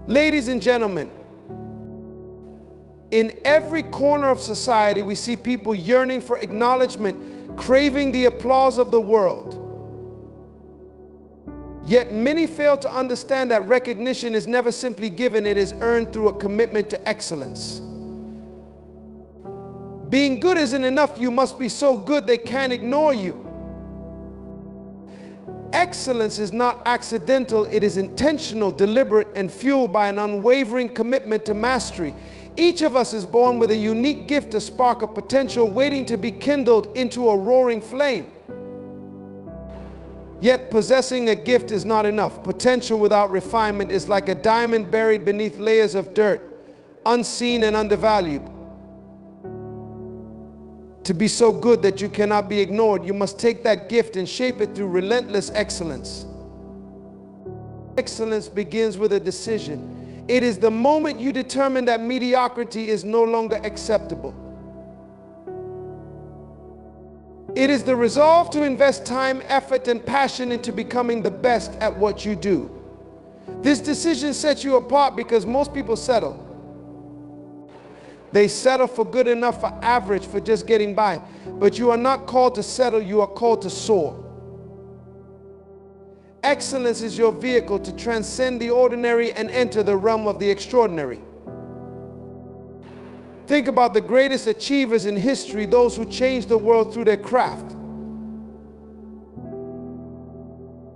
Ladies and gentlemen, in every corner of society, we see people yearning for acknowledgement, craving the applause of the world. Yet many fail to understand that recognition is never simply given, it is earned through a commitment to excellence. Being good isn't enough, you must be so good they can't ignore you. Excellence is not accidental, it is intentional, deliberate, and fueled by an unwavering commitment to mastery. Each of us is born with a unique gift, a spark of potential waiting to be kindled into a roaring flame. Yet possessing a gift is not enough. Potential without refinement is like a diamond buried beneath layers of dirt, unseen and undervalued. To be so good that you cannot be ignored, you must take that gift and shape it through relentless excellence. Excellence begins with a decision. It is the moment you determine that mediocrity is no longer acceptable. It is the resolve to invest time, effort, and passion into becoming the best at what you do. This decision sets you apart because most people settle. They settle for good enough, for average, for just getting by. But you are not called to settle, you are called to soar. Excellence is your vehicle to transcend the ordinary and enter the realm of the extraordinary. Think about the greatest achievers in history, those who changed the world through their craft.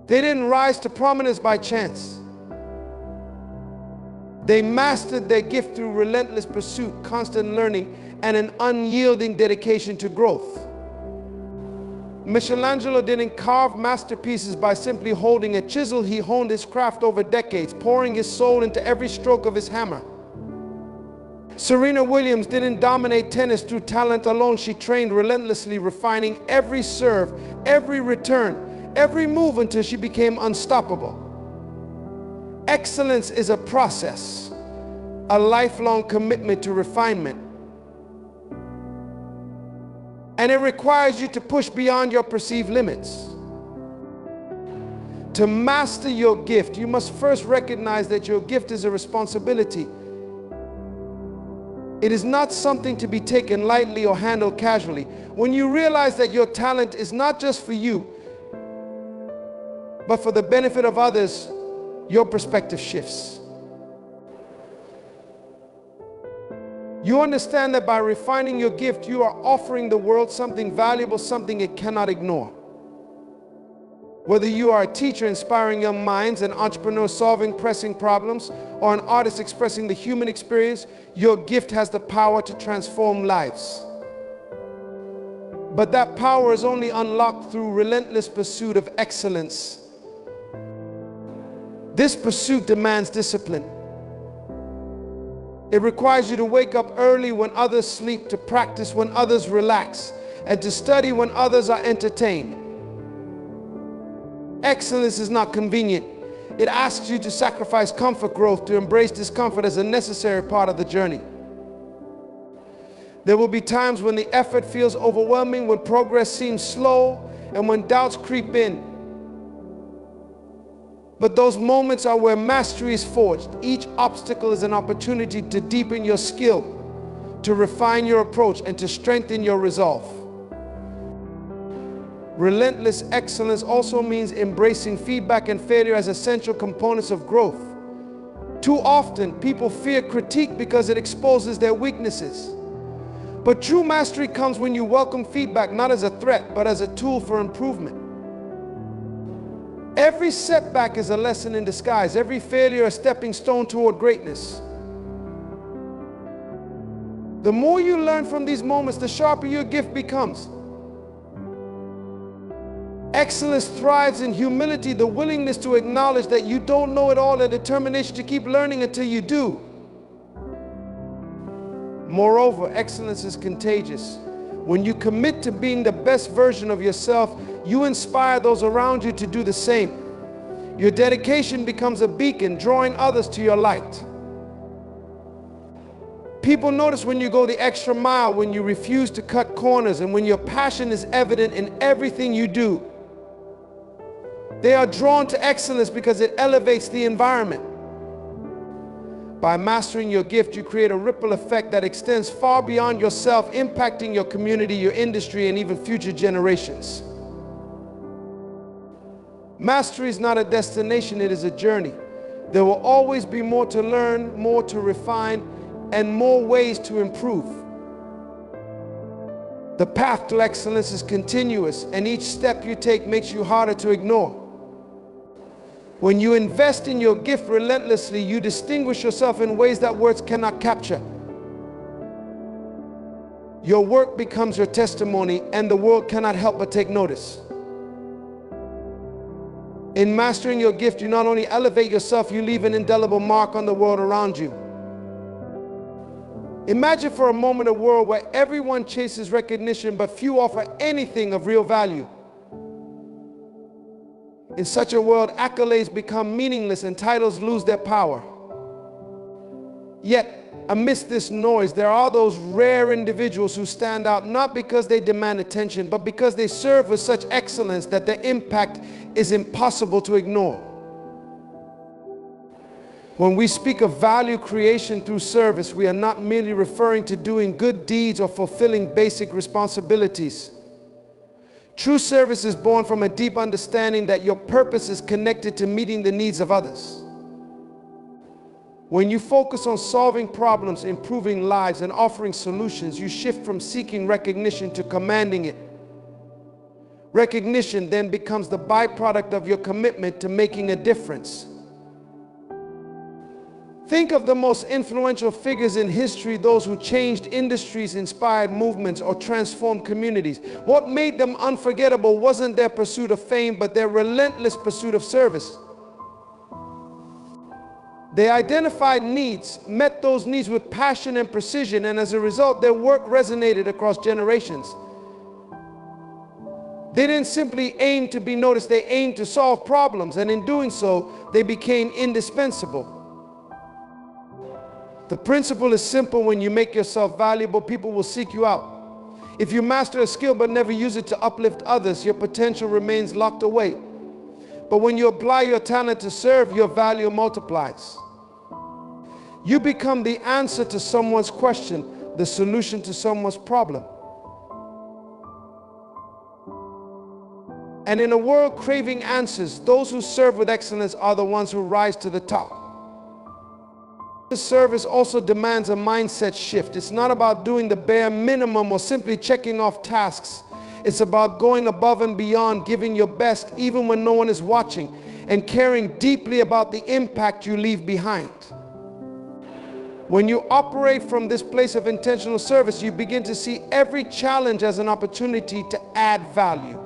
They didn't rise to prominence by chance. They mastered their gift through relentless pursuit, constant learning, and an unyielding dedication to growth. Michelangelo didn't carve masterpieces by simply holding a chisel. He honed his craft over decades, pouring his soul into every stroke of his hammer. Serena Williams didn't dominate tennis through talent alone. She trained relentlessly, refining every serve, every return, every move until she became unstoppable. Excellence is a process, a lifelong commitment to refinement. And it requires you to push beyond your perceived limits. To master your gift, you must first recognize that your gift is a responsibility. It is not something to be taken lightly or handled casually. When you realize that your talent is not just for you, but for the benefit of others, your perspective shifts. You understand that by refining your gift, you are offering the world something valuable, something it cannot ignore. Whether you are a teacher inspiring young minds, an entrepreneur solving pressing problems, or an artist expressing the human experience, your gift has the power to transform lives. But that power is only unlocked through relentless pursuit of excellence. This pursuit demands discipline. It requires you to wake up early when others sleep, to practice when others relax, and to study when others are entertained. Excellence is not convenient. It asks you to sacrifice comfort growth, to embrace discomfort as a necessary part of the journey. There will be times when the effort feels overwhelming, when progress seems slow, and when doubts creep in. But those moments are where mastery is forged. Each obstacle is an opportunity to deepen your skill, to refine your approach, and to strengthen your resolve. Relentless excellence also means embracing feedback and failure as essential components of growth. Too often, people fear critique because it exposes their weaknesses. But true mastery comes when you welcome feedback not as a threat, but as a tool for improvement. Every setback is a lesson in disguise. Every failure a stepping stone toward greatness. The more you learn from these moments, the sharper your gift becomes. Excellence thrives in humility, the willingness to acknowledge that you don't know it all, and determination to keep learning until you do. Moreover, excellence is contagious. When you commit to being the best version of yourself, you inspire those around you to do the same. Your dedication becomes a beacon, drawing others to your light. People notice when you go the extra mile, when you refuse to cut corners, and when your passion is evident in everything you do. They are drawn to excellence because it elevates the environment. By mastering your gift, you create a ripple effect that extends far beyond yourself, impacting your community, your industry, and even future generations. Mastery is not a destination, it is a journey. There will always be more to learn, more to refine, and more ways to improve. The path to excellence is continuous, and each step you take makes you harder to ignore. When you invest in your gift relentlessly, you distinguish yourself in ways that words cannot capture. Your work becomes your testimony, and the world cannot help but take notice. In mastering your gift, you not only elevate yourself, you leave an indelible mark on the world around you. Imagine for a moment a world where everyone chases recognition, but few offer anything of real value. In such a world, accolades become meaningless and titles lose their power. Yet, amidst this noise, there are those rare individuals who stand out not because they demand attention, but because they serve with such excellence that their impact is impossible to ignore. When we speak of value creation through service, we are not merely referring to doing good deeds or fulfilling basic responsibilities. True service is born from a deep understanding that your purpose is connected to meeting the needs of others. When you focus on solving problems, improving lives, and offering solutions, you shift from seeking recognition to commanding it. Recognition then becomes the byproduct of your commitment to making a difference. Think of the most influential figures in history, those who changed industries, inspired movements, or transformed communities. What made them unforgettable wasn't their pursuit of fame, but their relentless pursuit of service. They identified needs, met those needs with passion and precision, and as a result, their work resonated across generations. They didn't simply aim to be noticed, they aimed to solve problems, and in doing so, they became indispensable. The principle is simple: when you make yourself valuable, people will seek you out. If you master a skill but never use it to uplift others, your potential remains locked away. But when you apply your talent to serve, your value multiplies. You become the answer to someone's question, the solution to someone's problem. And in a world craving answers, those who serve with excellence are the ones who rise to the top. This service also demands a mindset shift. It's not about doing the bare minimum or simply checking off tasks. It's about going above and beyond, giving your best even when no one is watching, and caring deeply about the impact you leave behind. When you operate from this place of intentional service, you begin to see every challenge as an opportunity to add value.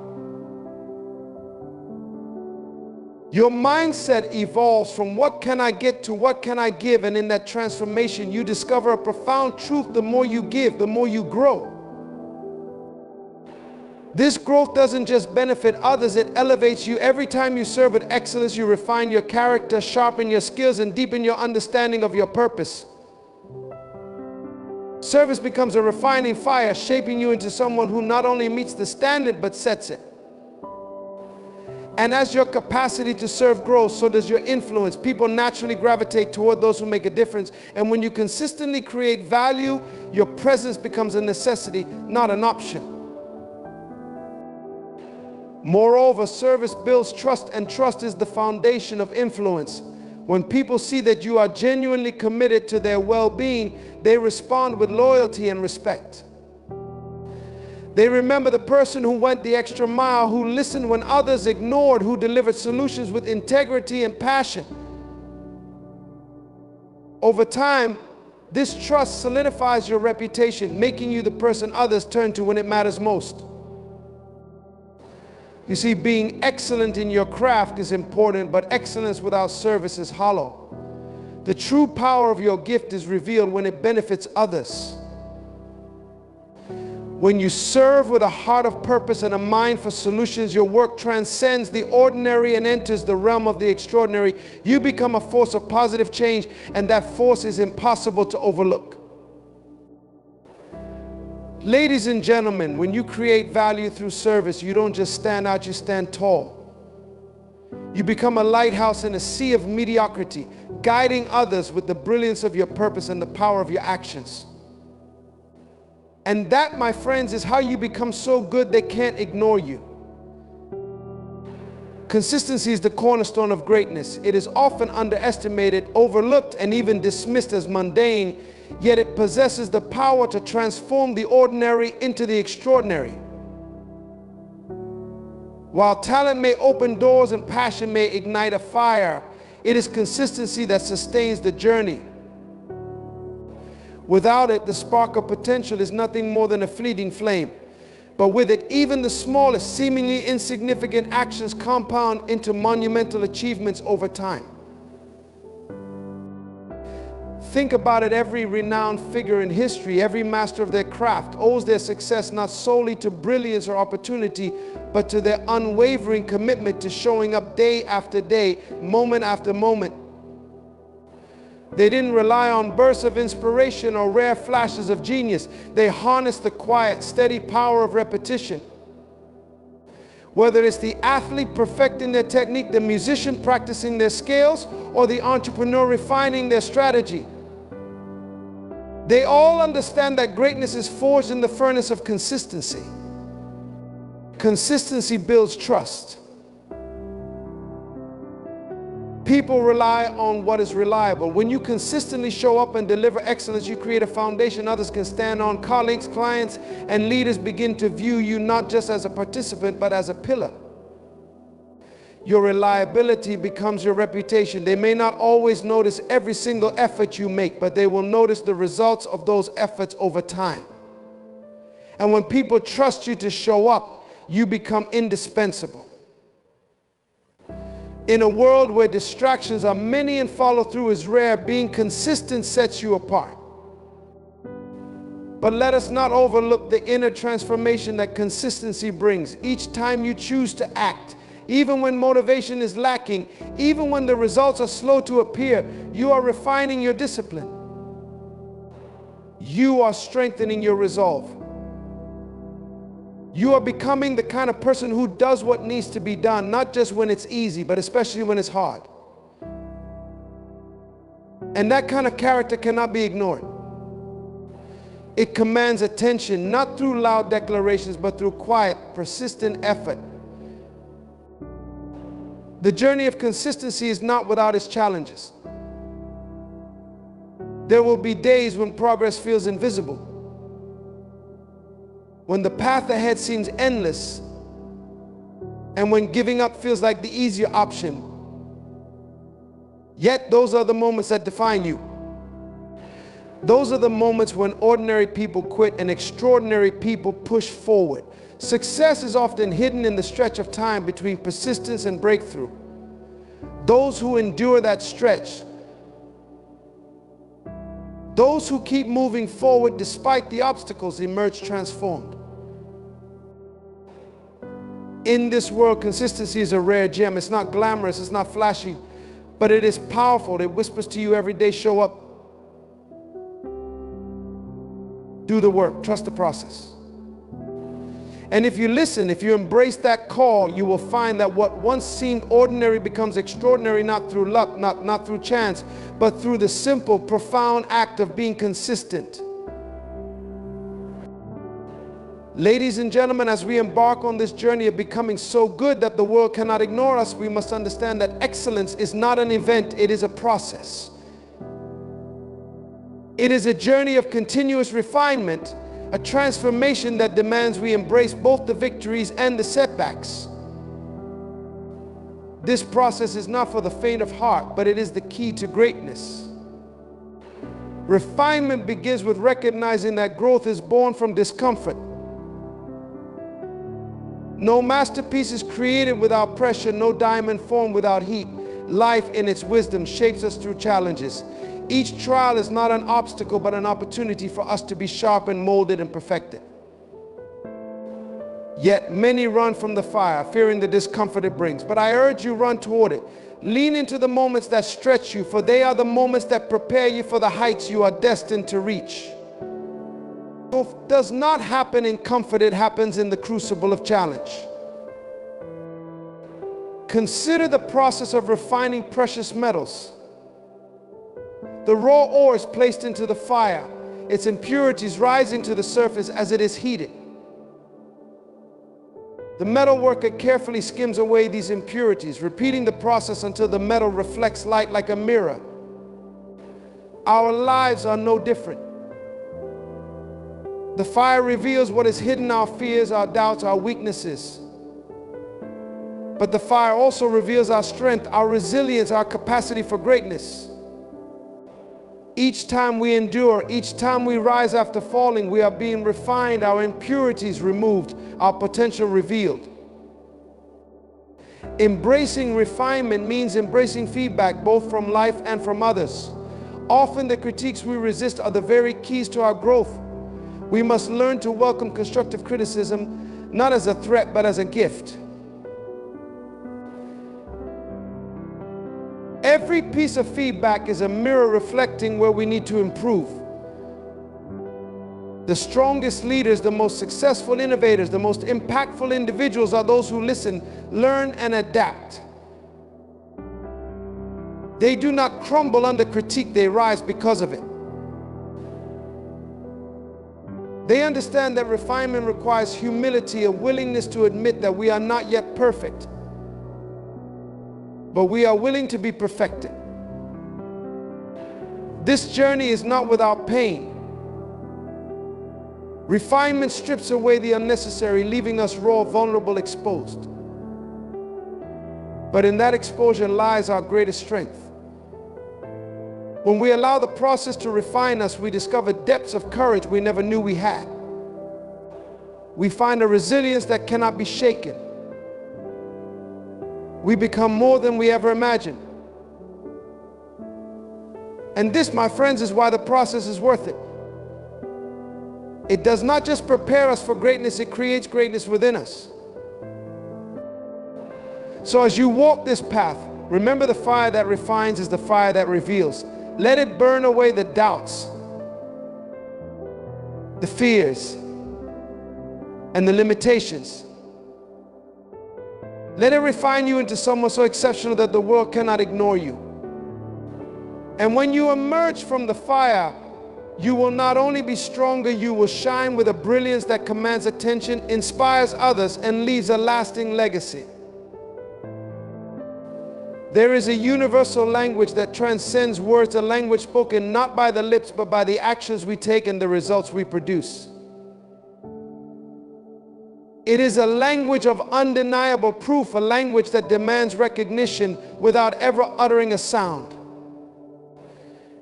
Your mindset evolves from what can I get to what can I give, and in that transformation you discover a profound truth: the more you give, the more you grow. This growth doesn't just benefit others, it elevates you. Every time you serve with excellence, you refine your character, sharpen your skills, and deepen your understanding of your purpose. Service becomes a refining fire, shaping you into someone who not only meets the standard but sets it. And as your capacity to serve grows, so does your influence. People naturally gravitate toward those who make a difference. And when you consistently create value, your presence becomes a necessity, not an option. Moreover, service builds trust, and trust is the foundation of influence. When people see that you are genuinely committed to their well-being, they respond with loyalty and respect. They remember the person who went the extra mile, who listened when others ignored, who delivered solutions with integrity and passion. Over time, this trust solidifies your reputation, making you the person others turn to when it matters most. You see, being excellent in your craft is important, but excellence without service is hollow. The true power of your gift is revealed when it benefits others. When you serve with a heart of purpose and a mind for solutions, your work transcends the ordinary and enters the realm of the extraordinary. You become a force of positive change, and that force is impossible to overlook. Ladies and gentlemen, when you create value through service, you don't just stand out, you stand tall. You become a lighthouse in a sea of mediocrity, guiding others with the brilliance of your purpose and the power of your actions. And that, my friends, is how you become so good they can't ignore you. Consistency is the cornerstone of greatness. It is often underestimated, overlooked, and even dismissed as mundane, yet it possesses the power to transform the ordinary into the extraordinary. While talent may open doors and passion may ignite a fire, it is consistency that sustains the journey. Without it, the spark of potential is nothing more than a fleeting flame. But with it, even the smallest, seemingly insignificant actions compound into monumental achievements over time. Think about it, every renowned figure in history, every master of their craft, owes their success not solely to brilliance or opportunity, but to their unwavering commitment to showing up day after day, moment after moment. They didn't rely on bursts of inspiration or rare flashes of genius. They harnessed the quiet, steady power of repetition. Whether it's the athlete perfecting their technique, the musician practicing their scales, or the entrepreneur refining their strategy, they all understand that greatness is forged in the furnace of consistency. Consistency builds trust. People rely on what is reliable. When you consistently show up and deliver excellence, you create a foundation others can stand on. Colleagues, clients, and leaders begin to view you not just as a participant, but as a pillar. Your reliability becomes your reputation. They may not always notice every single effort you make, but they will notice the results of those efforts over time. And when people trust you to show up, you become indispensable. In a world where distractions are many and follow-through is rare, being consistent sets you apart. But let us not overlook the inner transformation that consistency brings. Each time you choose to act, even when motivation is lacking, even when the results are slow to appear, you are refining your discipline. You are strengthening your resolve. You are becoming the kind of person who does what needs to be done, not just when it's easy, but especially when it's hard. And that kind of character cannot be ignored. It commands attention, not through loud declarations, but through quiet, persistent effort. The journey of consistency is not without its challenges. There will be days when progress feels invisible, when the path ahead seems endless, and when giving up feels like the easier option. Yet those are the moments that define you. Those are the moments when ordinary people quit and extraordinary people push forward. Success is often hidden in the stretch of time between persistence and breakthrough. Those who endure that stretch, those who keep moving forward despite the obstacles, emerge transformed. In this world, consistency is a rare gem. It's not glamorous, it's not flashy, but it is powerful. It whispers to you every day, show up, do the work, trust the process. And if you listen, if you embrace that call, you will find that what once seemed ordinary becomes extraordinary, not through luck, not through chance, but through the simple, profound act of being consistent. Ladies and gentlemen, as we embark on this journey of becoming so good that the world cannot ignore us, we must understand that excellence is not an event, it is a process. It is a journey of continuous refinement, a transformation that demands we embrace both the victories and the setbacks. This process is not for the faint of heart, but it is the key to greatness. Refinement begins with recognizing that growth is born from discomfort. No masterpiece is created without pressure, no diamond formed without heat. Life in its wisdom shapes us through challenges. Each trial is not an obstacle, but an opportunity for us to be sharpened, molded, and perfected. Yet many run from the fire, fearing the discomfort it brings. But I urge you, run toward it. Lean into the moments that stretch you, for they are the moments that prepare you for the heights you are destined to reach. Growth does not happen in comfort, it happens in the crucible of challenge. Consider the process of refining precious metals. The raw ore is placed into the fire, its impurities rising to the surface as it is heated. The metal worker carefully skims away these impurities, repeating the process until the metal reflects light like a mirror. Our lives are no different. The fire reveals what is hidden, our fears, our doubts, our weaknesses. But the fire also reveals our strength, our resilience, our capacity for greatness. Each time we endure, each time we rise after falling, we are being refined, our impurities removed, our potential revealed. Embracing refinement means embracing feedback both from life and from others. Often the critiques we resist are the very keys to our growth. We must learn to welcome constructive criticism, not as a threat, but as a gift. Every piece of feedback is a mirror reflecting where we need to improve. The strongest leaders, the most successful innovators, the most impactful individuals are those who listen, learn, and adapt. They do not crumble under critique, they rise because of it. They understand that refinement requires humility, a willingness to admit that we are not yet perfect, but we are willing to be perfected. This journey is not without pain. Refinement strips away the unnecessary, leaving us raw, vulnerable, exposed. But in that exposure lies our greatest strength. When we allow the process to refine us, we discover depths of courage we never knew we had. We find a resilience that cannot be shaken. We become more than we ever imagined. And this, my friends, is why the process is worth it. It does not just prepare us for greatness, it creates greatness within us. So as you walk this path, remember the fire that refines is the fire that reveals. Let it burn away the doubts, the fears, and the limitations. Let it refine you into someone so exceptional that the world cannot ignore you. And when you emerge from the fire, you will not only be stronger, you will shine with a brilliance that commands attention, inspires others, and leaves a lasting legacy. There is a universal language that transcends words, a language spoken not by the lips, but by the actions we take and the results we produce. It is a language of undeniable proof, a language that demands recognition without ever uttering a sound.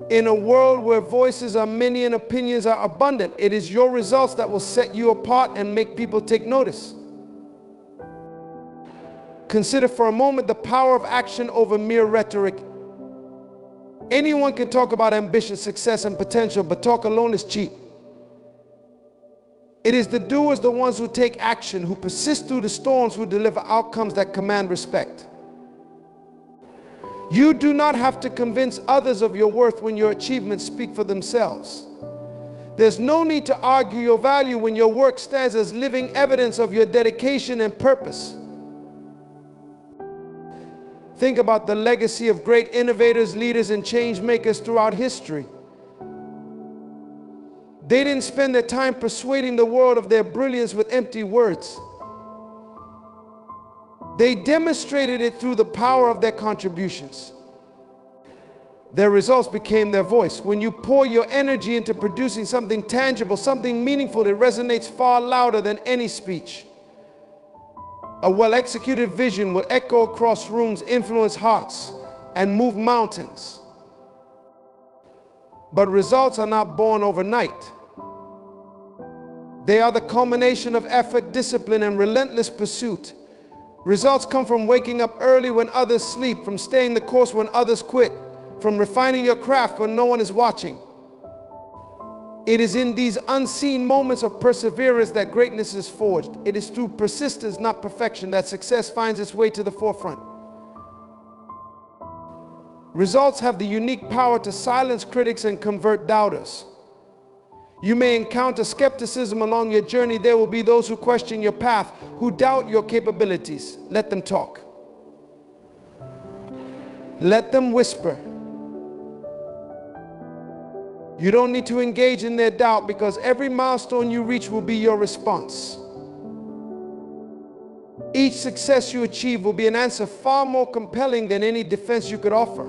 In a world where voices are many and opinions are abundant, it is your results that will set you apart and make people take notice. Consider for a moment the power of action over mere rhetoric. Anyone can talk about ambition, success, and potential, but talk alone is cheap. It is the doers, the ones who take action, who persist through the storms, who deliver outcomes that command respect. You do not have to convince others of your worth when your achievements speak for themselves. There's no need to argue your value when your work stands as living evidence of your dedication and purpose. Think about the legacy of great innovators, leaders, and change makers throughout history. They didn't spend their time persuading the world of their brilliance with empty words. They demonstrated it through the power of their contributions. Their results became their voice. When you pour your energy into producing something tangible, something meaningful, it resonates far louder than any speech. A well-executed vision will echo across rooms, influence hearts, and move mountains. But results are not born overnight. They are the culmination of effort, discipline, and relentless pursuit. Results come from waking up early when others sleep, from staying the course when others quit, from refining your craft when no one is watching. It is in these unseen moments of perseverance that greatness is forged. It is through persistence, not perfection, that success finds its way to the forefront. Results have the unique power to silence critics and convert doubters. You may encounter skepticism along your journey. There will be those who question your path, who doubt your capabilities. Let them talk. Let them whisper. You don't need to engage in their doubt, because every milestone you reach will be your response. Each success you achieve will be an answer far more compelling than any defense you could offer.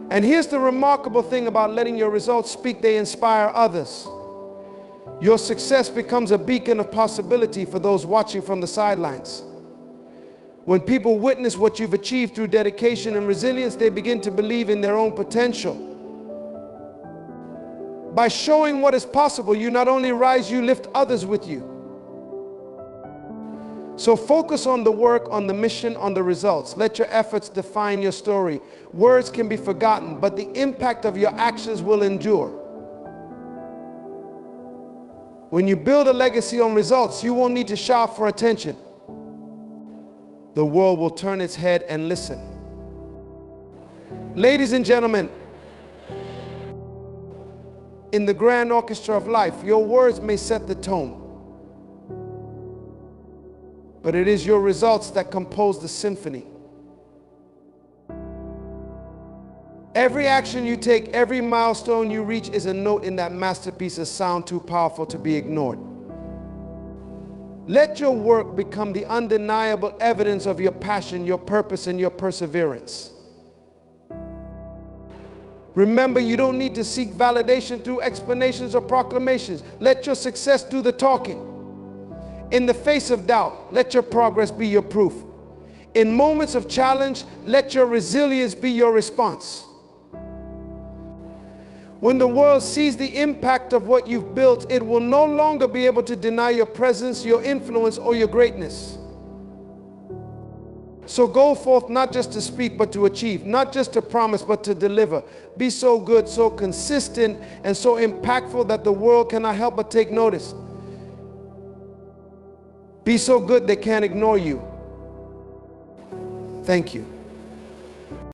And here's the remarkable thing about letting your results speak: they inspire others. Your success becomes a beacon of possibility for those watching from the sidelines. When people witness what you've achieved through dedication and resilience, they begin to believe in their own potential. By showing what is possible, you not only rise, you lift others with you. So focus on the work, on the mission, on the results. Let your efforts define your story. Words can be forgotten, but the impact of your actions will endure. When you build a legacy on results, you won't need to shout for attention. The world will turn its head and listen. Ladies and gentlemen, in the grand orchestra of life, your words may set the tone, but it is your results that compose the symphony. Every action you take, every milestone you reach is a note in that masterpiece, a sound too powerful to be ignored. Let your work become the undeniable evidence of your passion, your purpose, and your perseverance. Remember, you don't need to seek validation through explanations or proclamations. Let your success do the talking. In the face of doubt, let your progress be your proof. In moments of challenge, let your resilience be your response. When the world sees the impact of what you've built, it will no longer be able to deny your presence, your influence, or your greatness. So go forth not just to speak, but to achieve, not just to promise, but to deliver. Be so good, so consistent, and so impactful that the world cannot help but take notice. Be so good they can't ignore you. Thank you.